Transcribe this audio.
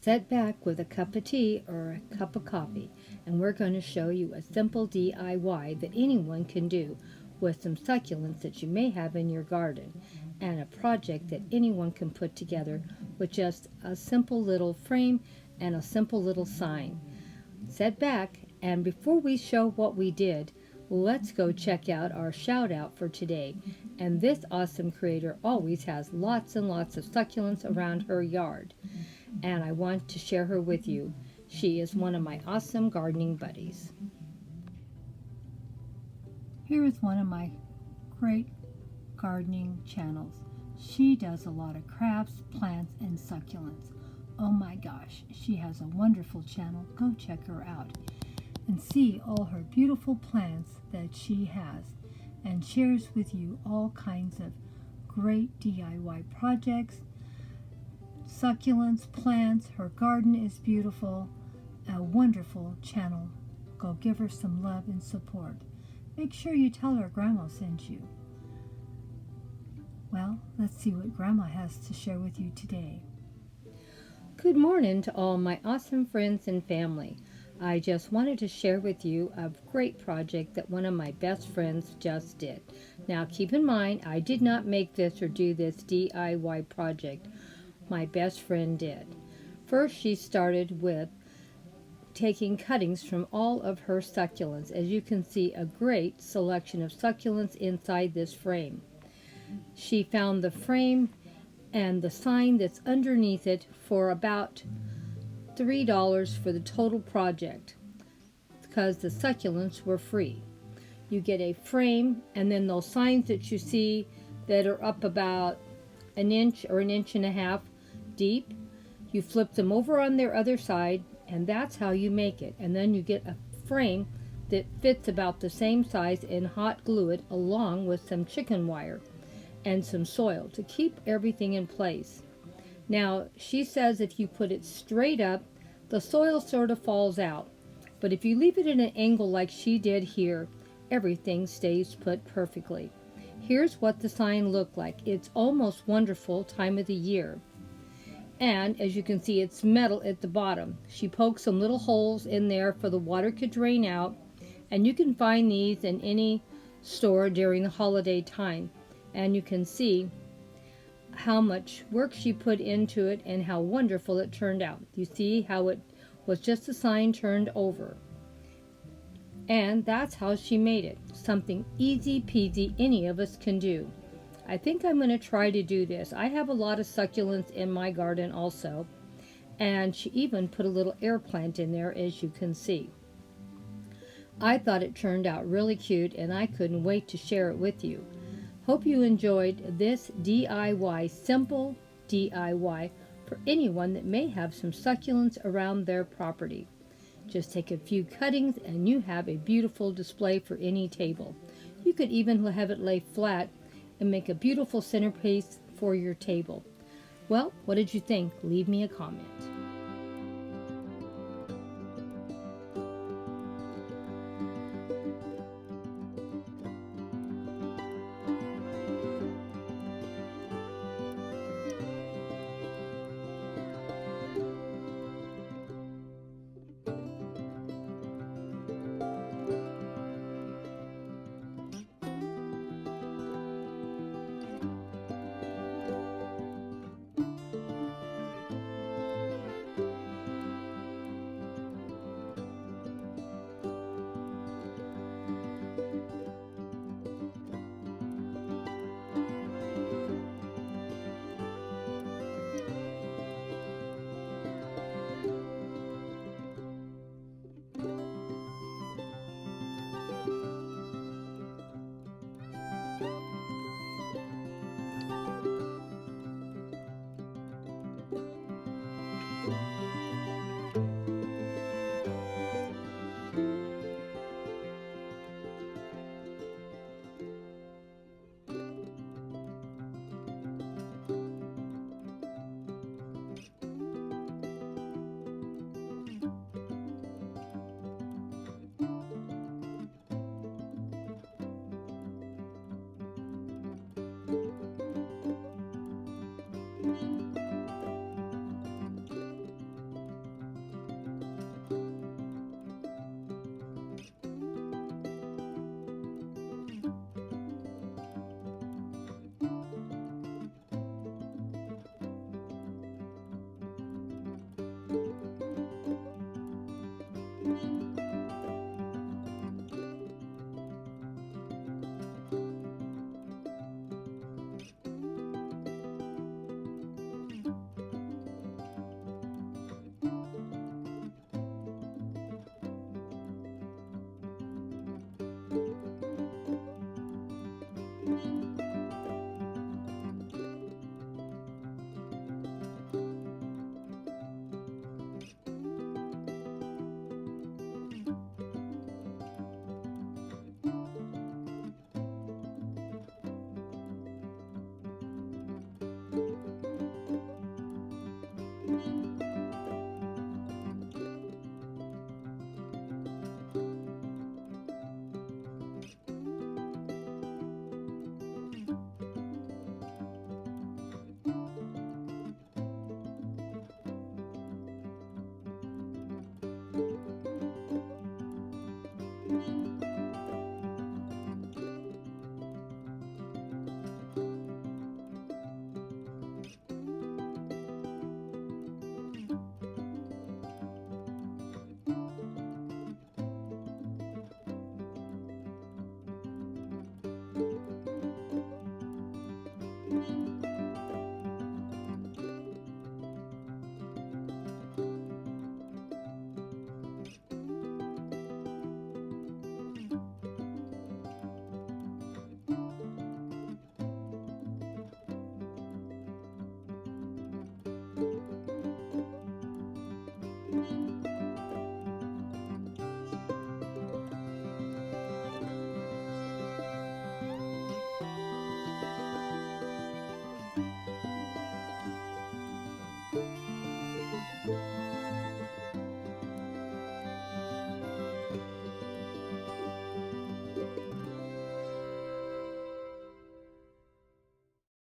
Sit back with a cup of tea or a cup of coffee, and we're going to show you a simple DIY that anyone can do with some succulents that you may have in your garden, and a project that anyone can put together with just a simple little frame and a simple little sign. Sit back, and before we show what we did, let's go check out our shout out for today. And this awesome creator always has lots and lots of succulents around her yard, and I want to share her with you. She is one of my awesome gardening buddies. Here is one of my great gardening channels. She does a lot of crafts, plants, and succulents. Oh my gosh, she has a wonderful channel. Go check her out and see all her beautiful plants that she has, and shares with you all kinds of great DIY projects, succulents, plants. Her garden is beautiful. A wonderful channel. Go give her some love and support. Make sure you tell her Grandma sent you. Well, let's see what Grandma has to share with you today. Good morning to all my awesome friends and family. I just wanted to share with you a great project that one of my best friends just did. Now keep in mind, I did not make this or do this DIY project. My best friend did. First, she started with taking cuttings from all of her succulents. As you can see, a great selection of succulents inside this frame. She found the frame and the sign that's underneath it for about $3 for the total project, because the succulents were free. You get a frame, and then those signs that you see that are up about an inch or an inch and a half deep, you flip them over on their other side, and that's how you make it. And then you get a frame that fits about the same size and hot glue it along with some chicken wire and some soil to keep everything in place. Now, she says if you put it straight up, the soil sort of falls out. But if you leave it at an angle like she did here, everything stays put perfectly. Here's what the sign looked like. It's almost wonderful time of the year. And as you can see, it's metal at the bottom. She poked some little holes in there for the water could drain out. And you can find these in any store during the holiday time. And you can see how much work she put into it and how wonderful it turned out. You see how it was just a sign turned over. And that's how she made it. Something easy peasy any of us can do. I think I'm going to try to do this. I have a lot of succulents in my garden also. And she even put a little air plant in there, as you can see. I thought it turned out really cute, and I couldn't wait to share it with you. Hope you enjoyed this DIY, simple DIY for anyone that may have some succulents around their property. Just take a few cuttings and you have a beautiful display for any table. You could even have it lay flat and make a beautiful centerpiece for your table. Well, what did you think? Leave me a comment.